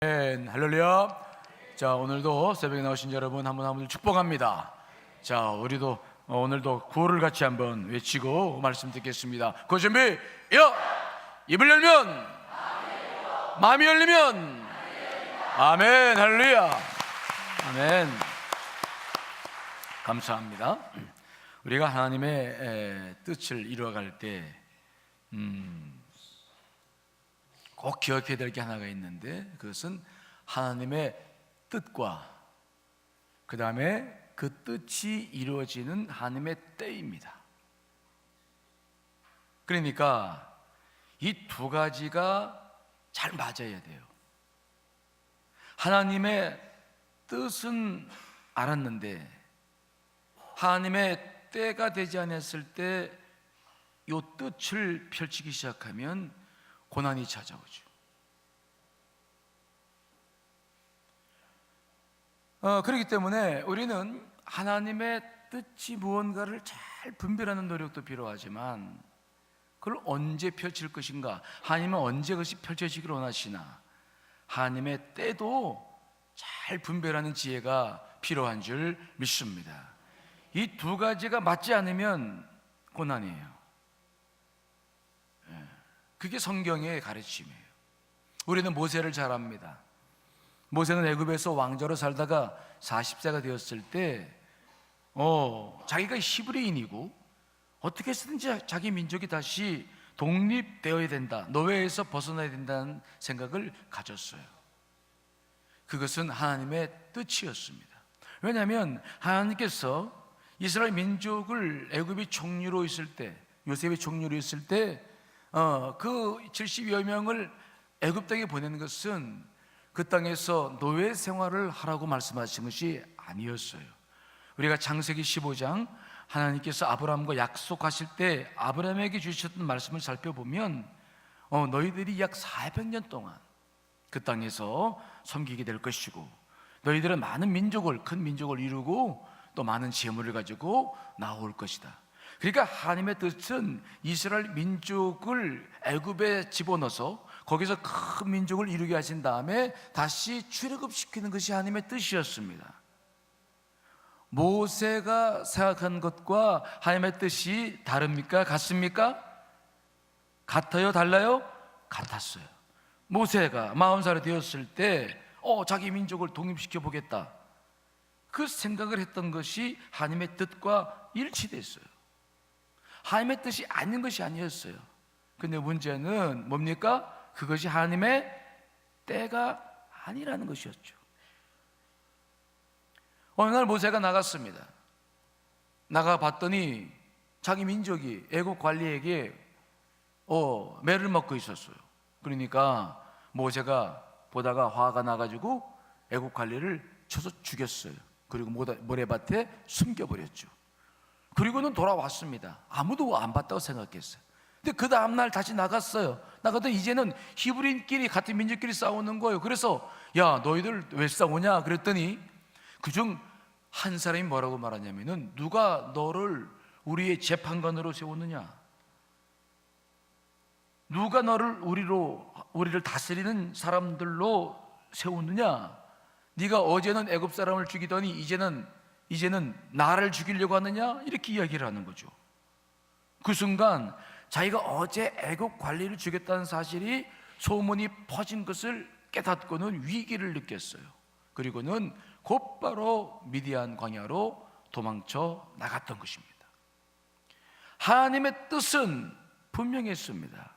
할렐루야. 자, 오늘도 새벽에 나오신 여러분 한 분 한 분을 축복합니다. 자, 우리도 오늘도 구호를 같이 한번 외치고 말씀 듣겠습니다. 구호 준비, 여! 입을 열면 마음이 열리면 아멘. 할렐루야. 아멘. 감사합니다. 우리가 하나님의 뜻을 이루어갈 때 꼭 기억해야 될 게 하나가 있는데, 그것은 하나님의 뜻과 그 다음에 그 뜻이 이루어지는 하나님의 때입니다. 그러니까 이 두 가지가 잘 맞아야 돼요. 하나님의 뜻은 알았는데 하나님의 때가 되지 않았을 때 이 뜻을 펼치기 시작하면 고난이 찾아오죠. 그렇기 때문에 우리는 하나님의 뜻이 무언가를 잘 분별하는 노력도 필요하지만, 그걸 언제 펼칠 것인가, 하나님은 언제 그것이 펼쳐지기를 원하시나, 하나님의 때도 잘 분별하는 지혜가 필요한 줄 믿습니다. 이 두 가지가 맞지 않으면 고난이에요. 그게 성경의 가르침이에요. 우리는 모세를 잘 압니다. 모세는 애굽에서 왕자로 살다가 40세가 되었을 때 자기가 히브리인이고 어떻게 해서든지 자기 민족이 다시 독립되어야 된다, 노예에서 벗어나야 된다는 생각을 가졌어요. 그것은 하나님의 뜻이었습니다. 왜냐하면 하나님께서 이스라엘 민족을 애굽이 총리로 있을 때, 요셉이 총리로 있을 때 그 70여 명을 애굽 땅에 보내는 것은 그 땅에서 노예 생활을 하라고 말씀하신 것이 아니었어요. 우리가 창세기 15장 하나님께서 아브라함과 약속하실 때 아브라함에게 주셨던 말씀을 살펴보면 너희들이 약 400년 동안 그 땅에서 섬기게 될 것이고, 너희들은 많은 민족을, 큰 민족을 이루고 또 많은 재물을 가지고 나올 것이다. 그러니까 하나님의 뜻은 이스라엘 민족을 애굽에 집어넣어서 거기서 큰 민족을 이루게 하신 다음에 다시 출애굽시키는 것이 하나님의 뜻이었습니다. 모세가 생각한 것과 하나님의 뜻이 다릅니까? 같습니까? 같아요? 달라요? 같았어요. 모세가 40살이 되었을 때 자기 민족을 독립시켜 보겠다, 그 생각을 했던 것이 하나님의 뜻과 일치됐어요. 하나님의 뜻이 아닌 것이 아니었어요. 근데 문제는 뭡니까? 그것이 하나님의 때가 아니라는 것이었죠. 어느 날 모세가 나갔습니다. 나가봤더니 자기 민족이 애국 관리에게 매를 먹고 있었어요. 그러니까 모세가 보다가 화가 나가지고 애국 관리를 쳐서 죽였어요. 그리고 모래밭에 숨겨버렸죠. 그리고는 돌아왔습니다. 아무도 안 봤다고 생각했어요. 근데 그 다음날 다시 나갔어요. 나가더니 이제는 히브리인끼리, 같은 민족끼리 싸우는 거예요. 그래서 야, 너희들 왜 싸우냐 그랬더니 그중 한 사람이 뭐라고 말하냐면은, 누가 너를 우리의 재판관으로 세웠느냐, 누가 너를 우리를 다스리는 사람들로 세웠느냐, 네가 어제는 애굽 사람을 죽이더니 이제는 나를 죽이려고 하느냐, 이렇게 이야기를 하는 거죠. 그 순간 자기가 어제 애국 관리를 죽였다는 사실이 소문이 퍼진 것을 깨닫고는 위기를 느꼈어요. 그리고는 곧바로 미디안 광야로 도망쳐 나갔던 것입니다. 하나님의 뜻은 분명했습니다.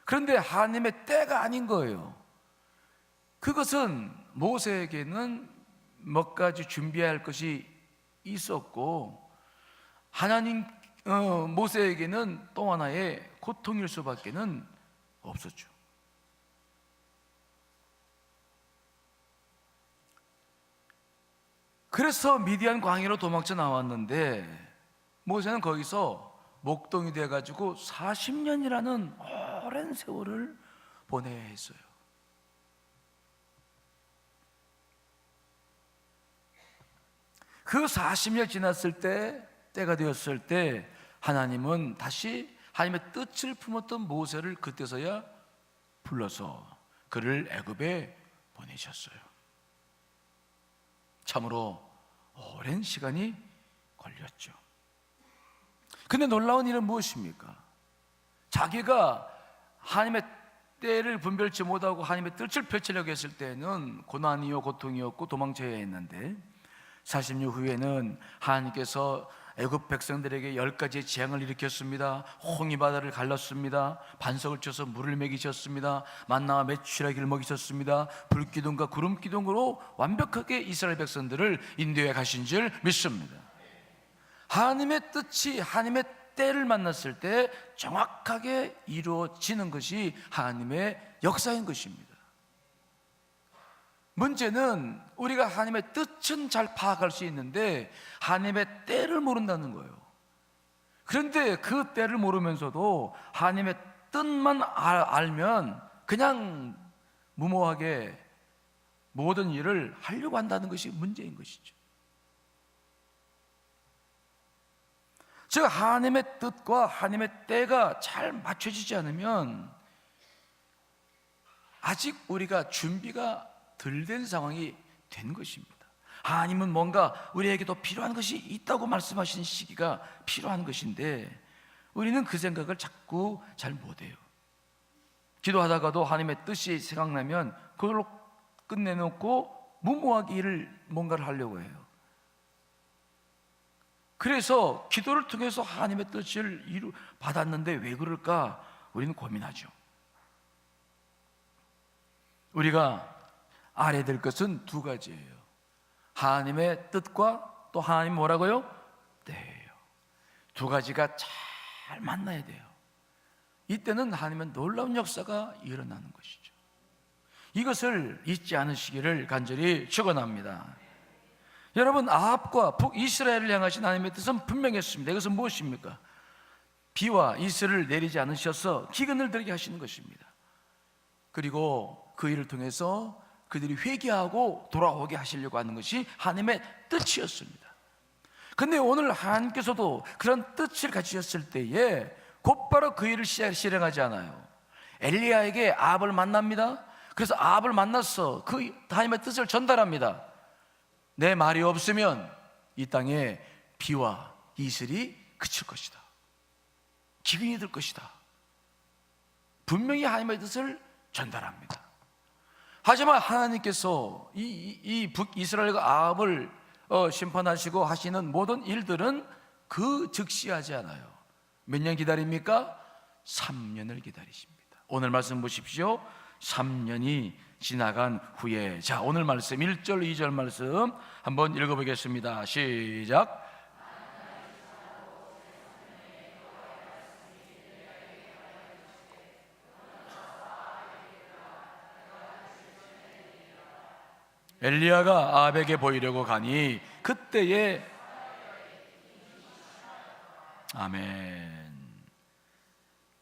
그런데 하나님의 때가 아닌 거예요. 그것은 모세에게는 몇 가지 준비해야 할 것이 있었고, 모세에게는 또 하나의 고통일 수밖에는 없었죠. 그래서 미디안 광야로 도망쳐 나왔는데, 모세는 거기서 목동이 돼가지고 40년이라는 오랜 세월을 보내야 했어요. 그 40년 지났을 때, 때가 되었을 때, 하나님은 다시 하나님의 뜻을 품었던 모세를 그때서야 불러서 그를 애굽에 보내셨어요. 참으로 오랜 시간이 걸렸죠. 근데 놀라운 일은 무엇입니까? 자기가 하나님의 때를 분별치 못하고 하나님의 뜻을 펼치려고 했을 때는 고난이요 고통이었고 도망쳐야 했는데 40년 후에는 하나님께서 애굽 백성들에게 10가지의 재앙을 일으켰습니다. 홍해 바다를 갈랐습니다. 반석을 쳐서 물을 먹이셨습니다. 만나와 메추라기를 먹이셨습니다. 불기둥과 구름기둥으로 완벽하게 이스라엘 백성들을 인도해 가신 줄 믿습니다. 하나님의 뜻이 하나님의 때를 만났을 때 정확하게 이루어지는 것이 하나님의 역사인 것입니다. 문제는 우리가 하나님의 뜻은 잘 파악할 수 있는데 하나님의 때를 모른다는 거예요. 그런데 그 때를 모르면서도 하나님의 뜻만 알면 그냥 무모하게 모든 일을 하려고 한다는 것이 문제인 것이죠. 즉 하나님의 뜻과 하나님의 때가 잘 맞춰지지 않으면 아직 우리가 준비가 덜 된 상황이 된 것입니다. 하나님은 뭔가 우리에게 더 필요한 것이 있다고 말씀하시는 시기가 필요한 것인데 우리는 그 생각을 자꾸 잘 못해요. 기도하다가도 하나님의 뜻이 생각나면 그걸로 끝내놓고 무모하게 뭔가를 하려고 해요. 그래서 기도를 통해서 하나님의 뜻을 받았는데 왜 그럴까? 우리는 고민하죠. 우리가 알아야 될 것은 두 가지예요. 하나님의 뜻과 또 하나님 뭐라고요? 때예요. 두 가지가 잘 만나야 돼요. 이때는 하나님의 놀라운 역사가 일어나는 것이죠. 이것을 잊지 않으시기를 간절히 축원합니다. 여러분, 아합과 북이스라엘을 향하신 하나님의 뜻은 분명했습니다. 이것은 무엇입니까? 비와 이슬을 내리지 않으셔서 기근을 들게 하시는 것입니다. 그리고 그 일을 통해서 그들이 회개하고 돌아오게 하시려고 하는 것이 하나님의 뜻이었습니다. 그런데 오늘 하나님께서도 그런 뜻을 가지셨을 때에 곧바로 그 일을 실행하지 않아요. 엘리야에게 아합을 만납니다. 그래서 아합을 만나서 그 하나님의 뜻을 전달합니다. 내 말이 없으면 이 땅에 비와 이슬이 그칠 것이다. 기근이 들 것이다. 분명히 하나님의 뜻을 전달합니다. 하지만 하나님께서 이 북이스라엘과 아합을 심판하시고 하시는 모든 일들은 그 즉시 하지 않아요. 몇 년 기다립니까? 3년을 기다리십니다. 오늘 말씀 보십시오. 3년이 지나간 후에, 자, 오늘 말씀 1절 2절 말씀 한번 읽어보겠습니다. 시작. 엘리야가 아합에게 보이려고 가니 그때에 아멘.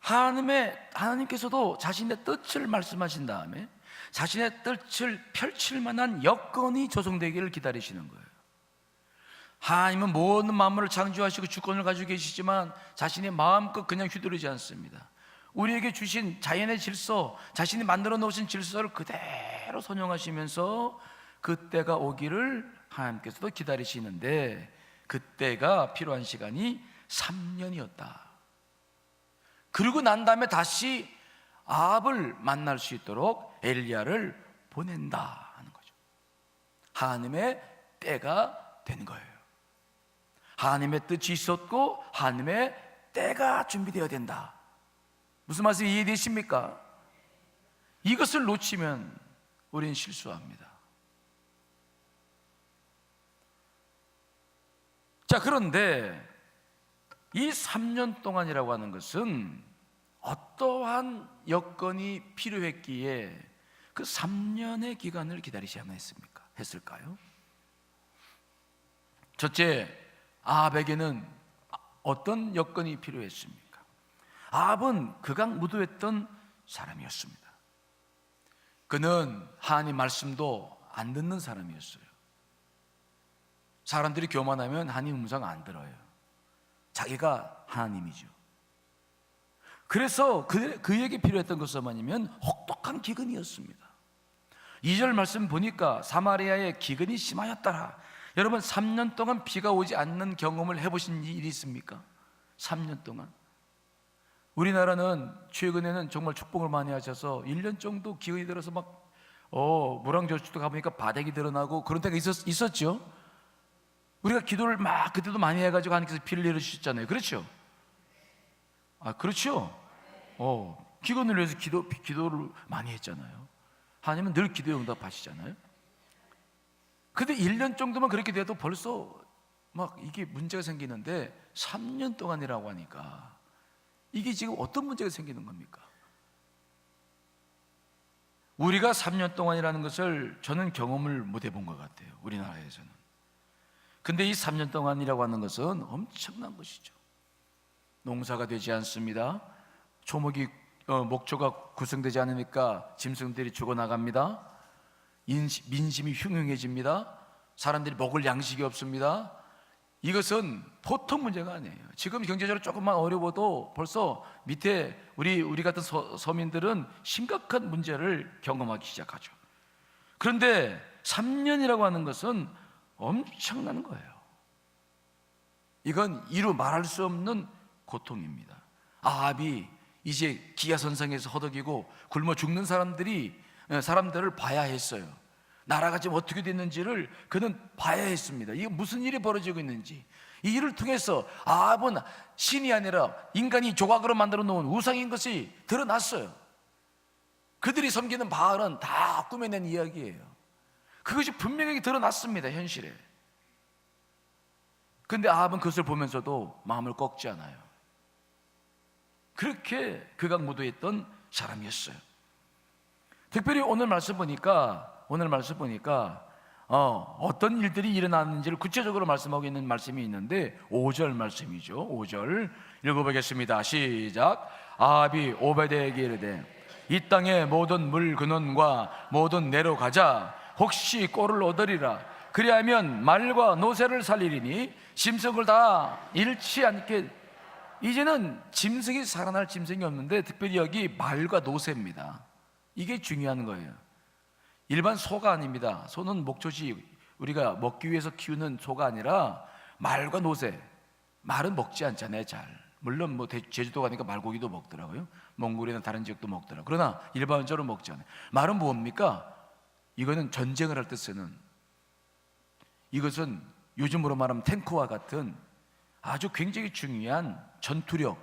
하나님께서도 자신의 뜻을 말씀하신 다음에 자신의 뜻을 펼칠 만한 여건이 조성되기를 기다리시는 거예요. 하나님은 모든 만물을 창조하시고 주권을 가지고 계시지만 자신의 마음껏 그냥 휘두르지 않습니다. 우리에게 주신 자연의 질서, 자신이 만들어 놓으신 질서를 그대로 선용하시면서 그때가 오기를 하나님께서도 기다리시는데 그때가 필요한 시간이 3년이었다. 그리고 난 다음에 다시 아합을 만날 수 있도록 엘리야를 보낸다 하는 거죠. 하나님의 때가 된 거예요. 하나님의 뜻이 있었고 하나님의 때가 준비되어야 된다. 무슨 말씀 이해되십니까? 이것을 놓치면 우리는 실수합니다. 자, 그런데 이 3년 동안이라고 하는 것은 어떠한 여건이 필요했기에 그 3년의 기간을 기다리셔야만 했을까요? 첫째, 아합에게는 어떤 여건이 필요했습니까? 아합은 극악 무도했던 사람이었습니다. 그는 하나님 말씀도 안 듣는 사람이었어요. 사람들이 교만하면 하나님 음성 안 들어요. 자기가 하나님이죠. 그래서 그에게 필요했던 것은 뭐냐면 혹독한 기근이었습니다. 2절 말씀 보니까 사마리아에 기근이 심하였더라. 여러분 3년 동안 비가 오지 않는 경험을 해보신 일이 있습니까? 3년 동안. 우리나라는 최근에는 정말 축복을 많이 하셔서 1년 정도 기근이 들어서 막 무랑저수도 가보니까 바닥이 드러나고 그런 때가 있었죠. 우리가 기도를 막 그때도 많이 해가지고 하나님께서 비를 내려주셨잖아요. 그렇죠? 그렇죠? 기근을 위해서 기도를 많이 했잖아요. 하나님은 늘 기도에 응답하시잖아요. 근데 1년 정도만 그렇게 돼도 벌써 막 이게 문제가 생기는데 3년 동안이라고 하니까 이게 지금 어떤 문제가 생기는 겁니까? 우리가 3년 동안이라는 것을 저는 경험을 못 해본 것 같아요. 우리나라에서는. 근데 이 3년 동안이라고 하는 것은 엄청난 것이죠. 농사가 되지 않습니다. 목초가 구성되지 않으니까 짐승들이 죽어나갑니다. 민심이 흉흉해집니다. 사람들이 먹을 양식이 없습니다. 이것은 보통 문제가 아니에요. 지금 경제적으로 조금만 어려워도 벌써 밑에 우리 같은 서민들은 심각한 문제를 경험하기 시작하죠. 그런데 3년이라고 하는 것은 엄청난 거예요. 이건 이루 말할 수 없는 고통입니다. 아합이 이제 기아선상에서 허덕이고 굶어 죽는 사람들을 봐야 했어요. 나라가 지금 어떻게 됐는지를 그는 봐야 했습니다. 이게 무슨 일이 벌어지고 있는지. 이 일을 통해서 아합은 신이 아니라 인간이 조각으로 만들어 놓은 우상인 것이 드러났어요. 그들이 섬기는 바알은 다 꾸며낸 이야기예요. 그것이 분명하게 드러났습니다. 현실에. 그런데 아합은 그것을 보면서도 마음을 꺾지 않아요. 그렇게 극악무도했던 사람이었어요. 특별히 오늘 말씀 보니까 어떤 일들이 일어났는지를 구체적으로 말씀하고 있는 말씀이 있는데 5절 말씀이죠. 5절 읽어보겠습니다. 시작. 아합이 오베드에게 이르되 이 땅의 모든 물 근원과 모든 내로 가자. 혹시 꼴을 얻으리라. 그리하면 말과 노새를 살리리니 짐승을 다 잃지 않게. 이제는 짐승이 살아날 짐승이 없는데 특별히 여기 말과 노새입니다. 이게 중요한 거예요. 일반 소가 아닙니다. 소는 목젖이 우리가 먹기 위해서 키우는 소가 아니라 말과 노새. 말은 먹지 않잖아요, 잘. 물론 제주도 가니까 말고기도 먹더라고요. 몽골이나 다른 지역도 먹더라고요. 그러나 일반적으로 먹지 않아요. 말은 뭡니까? 이거는 전쟁을 할 때 쓰는, 이것은 요즘으로 말하면 탱크와 같은 아주 굉장히 중요한 전투력,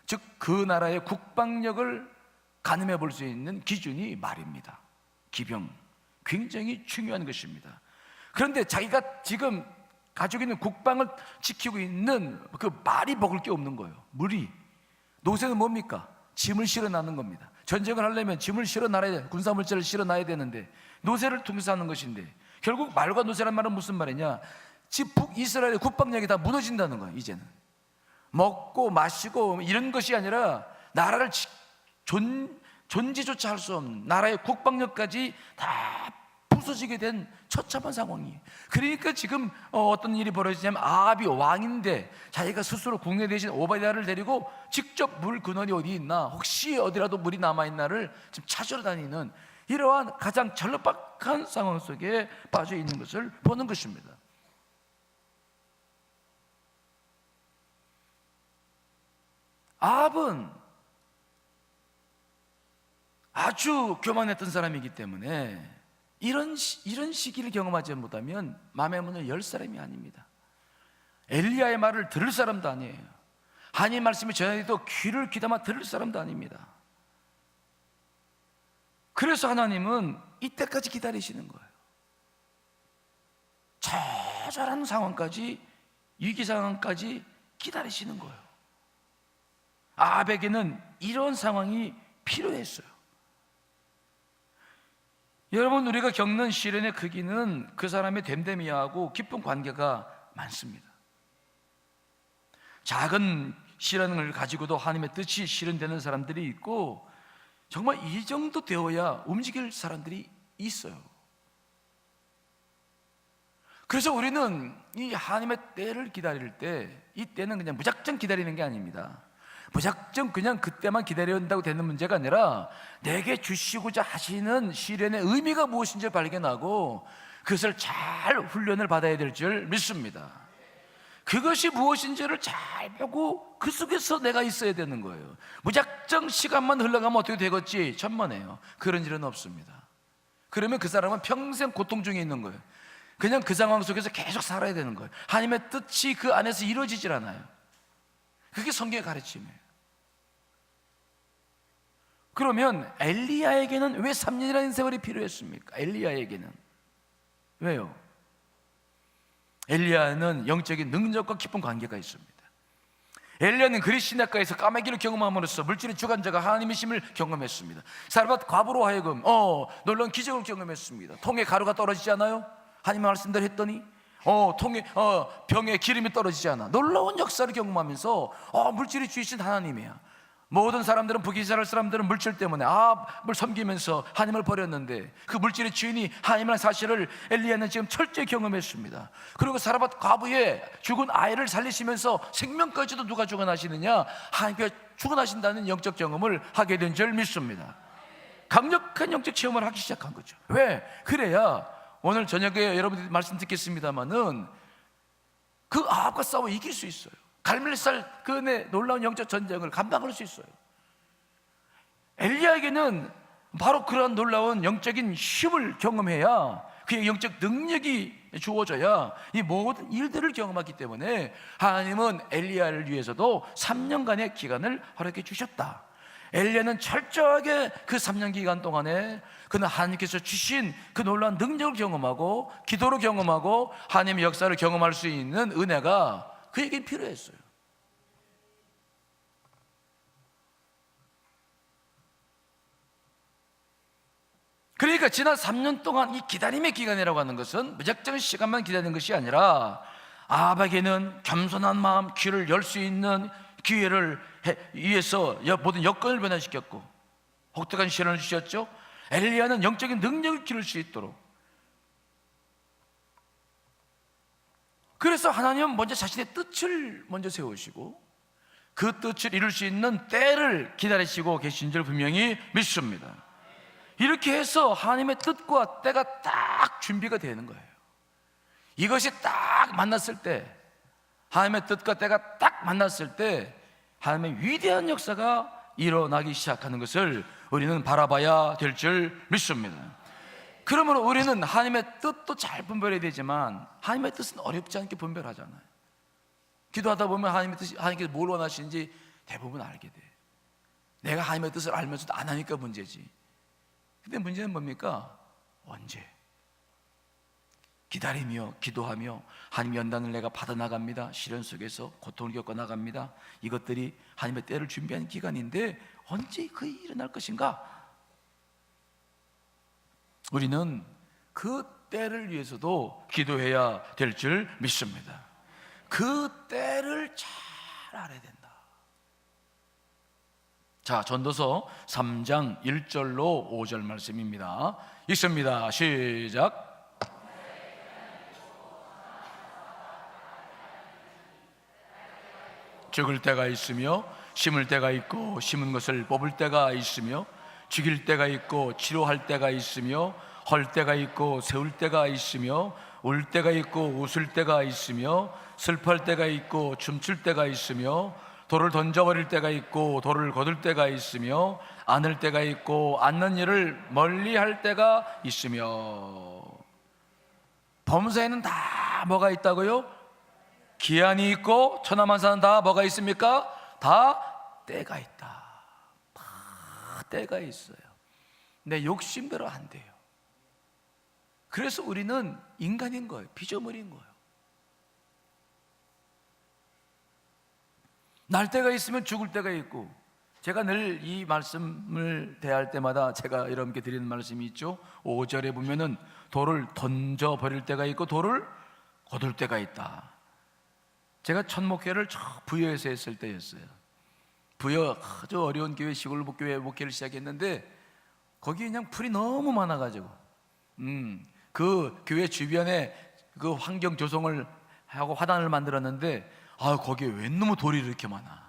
즉 그 나라의 국방력을 가늠해 볼 수 있는 기준이 말입니다. 기병, 굉장히 중요한 것입니다. 그런데 자기가 지금 가지고 있는 국방을 지키고 있는 그 말이 먹을 게 없는 거예요. 물이. 노새는 뭡니까? 짐을 실어나는 겁니다. 전쟁을 하려면 짐을 실어놔야 돼. 군사물자를 실어놔야 되는데 노새를 통해서 하는 것인데, 결국 말과 노새란 말은 무슨 말이냐? 북이스라엘의 국방력이 다 무너진다는 거예요. 이제는 먹고 마시고 이런 것이 아니라 나라를 존재조차 할 수 없는 나라의 국방력까지 다 부서지게 된 처참한 상황이에요. 그러니까 지금 어떤 일이 벌어지냐면 아합이 왕인데 자기가 스스로 국내 대신 오바댜를 데리고 직접 물 근원이 어디 있나, 혹시 어디라도 물이 남아있나를 지금 찾으러 다니는 이러한 가장 절박한 상황 속에 빠져 있는 것을 보는 것입니다. 아합은 아주 교만했던 사람이기 때문에 이런 시기를 경험하지 못하면 마음의 문을 열 사람이 아닙니다. 엘리야의 말을 들을 사람도 아니에요. 하나님 말씀이 전해도 귀를 귀담아 들을 사람도 아닙니다. 그래서 하나님은 이때까지 기다리시는 거예요. 처절한 상황까지, 위기 상황까지 기다리시는 거예요. 아합에게는 이런 상황이 필요했어요. 여러분, 우리가 겪는 시련의 크기는 그 사람의 됨됨이하고 깊은 관계가 많습니다. 작은 시련을 가지고도 하나님의 뜻이 실현되는 사람들이 있고, 정말 이 정도 되어야 움직일 사람들이 있어요. 그래서 우리는 이 하나님의 때를 기다릴 때, 이 때는 그냥 무작정 기다리는 게 아닙니다. 무작정 그냥 그때만 기다려야 한다고 되는 문제가 아니라 내게 주시고자 하시는 시련의 의미가 무엇인지 발견하고 그것을 잘 훈련을 받아야 될 줄 믿습니다. 그것이 무엇인지를 잘 보고 그 속에서 내가 있어야 되는 거예요. 무작정 시간만 흘러가면 어떻게 되겠지? 천만에요. 그런 일은 없습니다. 그러면 그 사람은 평생 고통 중에 있는 거예요. 그냥 그 상황 속에서 계속 살아야 되는 거예요. 하나님의 뜻이 그 안에서 이루어지질 않아요. 그게 성경의 가르침이에요. 그러면 엘리야에게는 왜 3년이라는 세월이 필요했습니까? 엘리야에게는 왜요? 엘리야는 영적인 능력과 깊은 관계가 있습니다. 엘리야는 그리시나가에서 까마귀를 경험함으로써 물질의 주관자가 하나님이심을 경험했습니다. 사르밧 과부로 하여금 놀라운 기적을 경험했습니다. 통에 가루가 떨어지지 않아요? 하나님 말씀대로 했더니 통에 병에 기름이 떨어지지 않아. 놀라운 역사를 경험하면서 물질이 주이신 하나님이야. 모든 사람들은 부귀자랄 사람들은 물질 때문에 뭘 섬기면서 하나님을 버렸는데 그 물질의 주인이 하나님이라는 사실을 엘리야는 지금 철저히 경험했습니다. 그리고 사르밧 과부의 죽은 아이를 살리시면서 생명까지도 누가 주관하시느냐? 하나님께서 주관하신다는 영적 경험을 하게 된 줄 믿습니다. 강력한 영적 체험을 하기 시작한 거죠. 왜? 그래야 오늘 저녁에 여러분들이 말씀 듣겠습니다마는 그 아합과 싸워 이길 수 있어요. 갈멜살 그 놀라운 영적 전쟁을 감당할 수 있어요. 엘리야에게는 바로 그런 놀라운 영적인 힘을 경험해야 그의 영적 능력이 주어져야 이 모든 일들을 경험하기 때문에 하나님은 엘리야를 위해서도 3년간의 기간을 허락해 주셨다. 엘리야는 철저하게 그 3년 기간 동안에 그는 하나님께서 주신 그 놀라운 능력을 경험하고 기도로 경험하고 하나님의 역사를 경험할 수 있는 은혜가 그에게 필요했어요. 그러니까 지난 3년 동안 이 기다림의 기간이라고 하는 것은 무작정 시간만 기다리는 것이 아니라 아합에게는 겸손한 마음, 귀를 열 수 있는 기회를 위해서 모든 여건을 변화시켰고 혹독한 시련을 주셨죠. 엘리야는 영적인 능력을 기를 수 있도록. 그래서 하나님은 먼저 자신의 뜻을 먼저 세우시고 그 뜻을 이룰 수 있는 때를 기다리시고 계신 줄 분명히 믿습니다. 이렇게 해서 하나님의 뜻과 때가 딱 준비가 되는 거예요. 이것이 딱 만났을 때, 하나님의 뜻과 때가 딱 만났을 때 하나님의 위대한 역사가 일어나기 시작하는 것을 우리는 바라봐야 될 줄 믿습니다. 그러므로 우리는 하나님의 뜻도 잘 분별해야 되지만 하나님의 뜻은 어렵지 않게 분별하잖아요. 기도하다 보면 하나님의 뜻이, 하나님께서 뭘 원하시는지 대부분 알게 돼. 내가 하나님의 뜻을 알면서도 안 하니까 문제지. 근데 문제는 뭡니까? 언제? 기다리며 기도하며 하나님 연단을 내가 받아나갑니다. 시련 속에서 고통을 겪어 나갑니다. 이것들이 하나님의 때를 준비하는 기간인데 언제 그 일이 일어날 것인가? 우리는 그 때를 위해서도 기도해야 될 줄 믿습니다. 그 때를 잘 알아야 된다. 자, 전도서 3장 1절로 5절 말씀입니다. 읽습니다. 시작. 죽을 때가 있으며 심을 때가 있고 심은 것을 뽑을 때가 있으며 죽일 때가 있고 치료할 때가 있으며 헐 때가 있고 세울 때가 있으며 울 때가 있고 웃을 때가 있으며 슬퍼할 때가 있고 춤출 때가 있으며 돌을 던져버릴 때가 있고 돌을 거둘 때가 있으며 안을 때가 있고 안는 일을 멀리할 때가 있으며. 범사에는 다 뭐가 있다고요? 기한이 있고 천하만사는 다 뭐가 있습니까? 다 때가 있다. 다 때가 있어요. 내 욕심대로 안 돼요. 그래서 우리는 인간인 거예요. 피조물인 거예요. 날 때가 있으면 죽을 때가 있고, 제가 늘 이 말씀을 대할 때마다 제가 여러분께 드리는 말씀이 있죠. 5절에 보면은 돌을 던져버릴 때가 있고 돌을 거둘 때가 있다. 제가 첫 목회를 부여에서 했을 때였어요. 부여 아주 어려운 교회, 시골 교회 목회를 시작했는데 거기 그냥 풀이 너무 많아가지고 그 교회 주변에 그 환경 조성을 하고 화단을 만들었는데 거기에 왜 너무 돌이 이렇게 많아.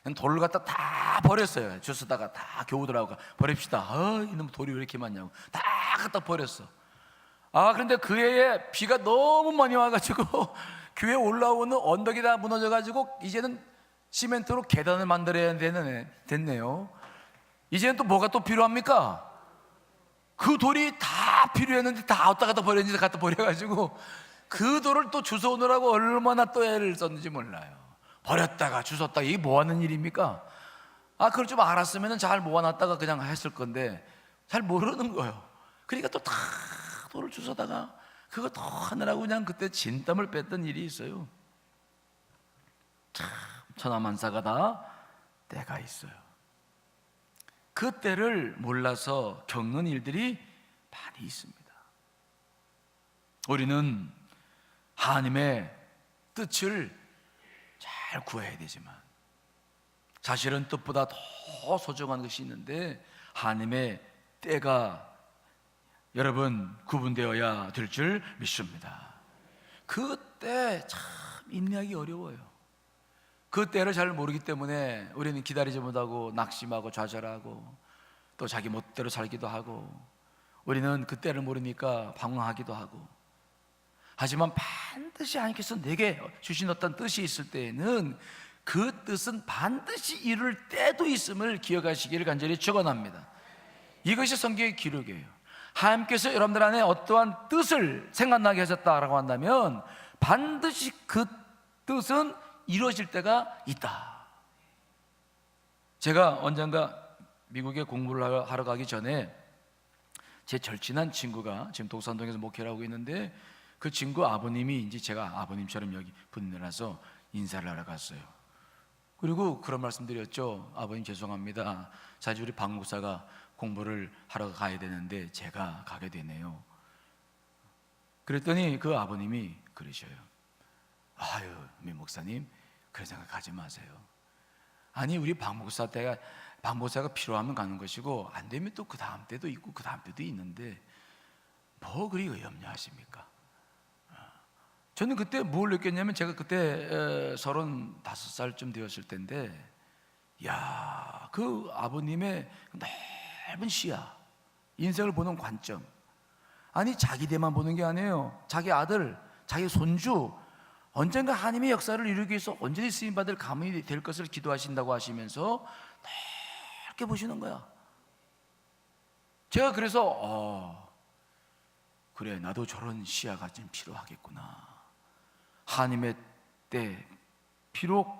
그냥 돌을 갖다 다 버렸어요. 주스다가 다 교우들하고 버립시다. 이놈 돌이 왜 이렇게 많냐고 다 갖다 버렸어. 그런데 그 해에 비가 너무 많이 와가지고 교회 올라오는 언덕이 다 무너져가지고 이제는 시멘트로 계단을 만들어야 됐네요. 이제는 또 뭐가 또 필요합니까? 그 돌이 다 필요했는데 다 어디다 갖다 버렸는지 갖다 버려가지고 그 돌을 또 주워오느라고 얼마나 또 애를 썼는지 몰라요. 버렸다가 주웠다가 이게 뭐 하는 일입니까? 그걸 좀 알았으면 잘 모아놨다가 그냥 했을 건데 잘 모르는 거예요. 그러니까 또 다 돌을 주워다가 그거 더 하느라고 그냥 그때 진땀을 뺐던 일이 있어요. 참 천하만사가 다 때가 있어요. 그 때를 몰라서 겪는 일들이 많이 있습니다. 우리는 하나님의 뜻을 잘 구해야 되지만 사실은 뜻보다 더 소중한 것이 있는데 하나님의 때가 여러분 구분되어야 될 줄 믿습니다. 그 때 참 인내하기 어려워요. 그 때를 잘 모르기 때문에 우리는 기다리지 못하고 낙심하고 좌절하고 또 자기 멋대로 살기도 하고 우리는 그 때를 모르니까 방황하기도 하고 하지만 반드시 하나님께서 내게 주신 어떤 뜻이 있을 때에는 그 뜻은 반드시 이룰 때도 있음을 기억하시기를 간절히 축원합니다. 이것이 성경의 기록이에요. 하나님께서 여러분들 안에 어떠한 뜻을 생각나게 하셨다라고 한다면 반드시 그 뜻은 이루어질 때가 있다. 제가 언젠가 미국에 공부를 하러 가기 전에 제 절친한 친구가 지금 독산동에서 목회를 하고 있는데 그 친구 아버님이 이제 제가 아버님처럼 여기 분내라서 인사를 하러 갔어요. 그리고 그런 말씀 드렸죠. 아버님 죄송합니다. 사실 우리 박 목사가 공부를 하러 가야 되는데 제가 가게 되네요. 그랬더니 그 아버님이 그러셔요. 민 목사님 그런 생각하지 마세요. 아니 우리 박 목사가 필요하면 가는 것이고 안 되면 또 그 다음 때도 있고 그 다음 때도 있는데 뭐 그리 염려하십니까? 저는 그때 뭘 느꼈냐면 제가 그때 35살쯤 되었을 때인데 그 아버님의 넓은 시야, 인생을 보는 관점, 아니 자기 대만 보는 게 아니에요. 자기 아들, 자기 손주 언젠가 하나님의 역사를 이루기 위해서 언제든지 쓰임받을 가문이 될 것을 기도하신다고 하시면서 넓게 보시는 거야. 제가 그래서 그래 나도 저런 시야가 좀 필요하겠구나. 하나님의 때 비록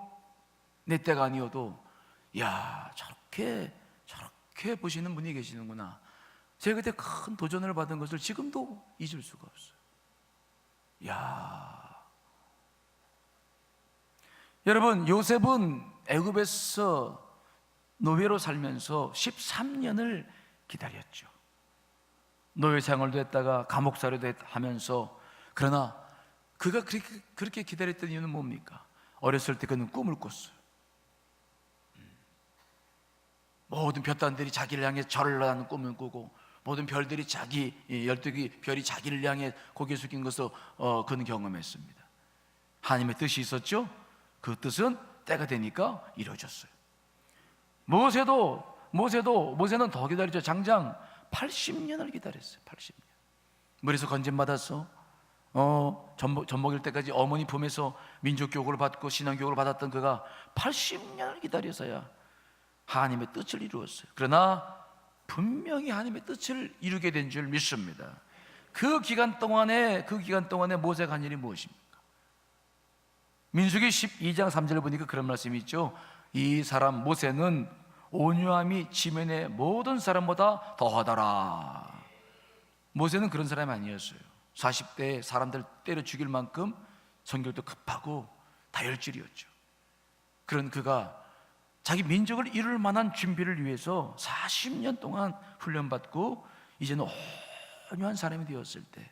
내 때가 아니어도 저렇게 보시는 분이 계시는구나. 제가 그때 큰 도전을 받은 것을 지금도 잊을 수가 없어요. 여러분 요셉은 애굽에서 노예로 살면서 13년을 기다렸죠. 노예 생활도 했다가 감옥살이도 하면서 그러나 그가 그렇게 기다렸던 이유는 뭡니까? 어렸을 때 그는 꿈을 꿨어요. 모든 볕단들이 자기를 향해 절을 나는 꿈을 꾸고 모든 별들이 12개 별이 자기를 향해 고개 숙인 것을 그는 경험했습니다. 하나님의 뜻이 있었죠? 그 뜻은 때가 되니까 이루어졌어요. 모세는 더 기다렸죠. 장장 80년을 기다렸어요. 80년. 물에서 건짐받았어. 젖먹일 때까지 어머니 품에서 민족교육을 받고 신앙교육을 받았던 그가 80년을 기다려서야 하나님의 뜻을 이루었어요. 그러나 분명히 하나님의 뜻을 이루게 된 줄 믿습니다. 그 기간 동안에 모세가 한 일이 무엇입니까? 민수기 12장 3절을 보니까 그런 말씀이 있죠. 이 사람 모세는 온유함이 지면의 모든 사람보다 더하더라. 모세는 그런 사람이 아니었어요. 40대에 사람들 때려 죽일 만큼 성격도 급하고 다혈질이었죠. 그런 그가 자기 민족을 이룰 만한 준비를 위해서 40년 동안 훈련받고 이제는 온유한 사람이 되었을 때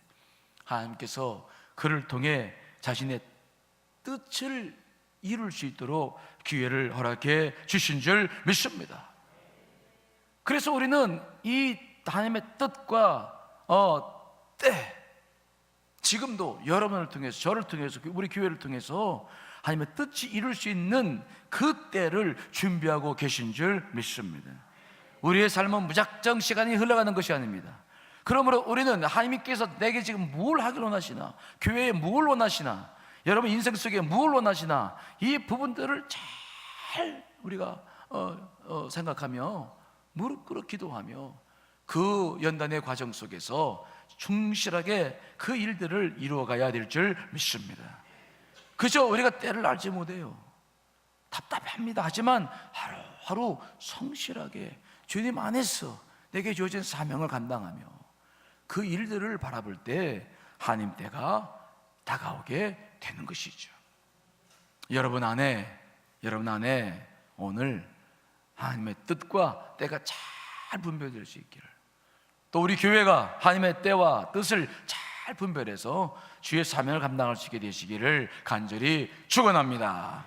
하나님께서 그를 통해 자신의 뜻을 이룰 수 있도록 기회를 허락해 주신 줄 믿습니다. 그래서 우리는 이 하나님의 뜻과 때 지금도 여러분을 통해서 저를 통해서 우리 교회를 통해서 하나님의 뜻이 이룰 수 있는 그 때를 준비하고 계신 줄 믿습니다. 우리의 삶은 무작정 시간이 흘러가는 것이 아닙니다. 그러므로 우리는 하나님께서 내게 지금 뭘 하길 원하시나, 교회에 뭘 원하시나, 여러분 인생 속에 뭘 원하시나, 이 부분들을 잘 우리가 생각하며 무릎 꿇어 기도하며 그 연단의 과정 속에서 충실하게 그 일들을 이루어가야 될 줄 믿습니다. 그저 우리가 때를 알지 못해요. 답답합니다. 하지만 하루하루 성실하게 주님 안에서 내게 주어진 사명을 감당하며 그 일들을 바라볼 때 하나님 때가 다가오게 되는 것이죠. 여러분 안에 오늘 하나님의 뜻과 때가 잘 분별될 수 있기를, 또 우리 교회가 하나님의 때와 뜻을 잘 분별해서 주의 사명을 감당할 수 있게 되시기를 간절히 축원합니다.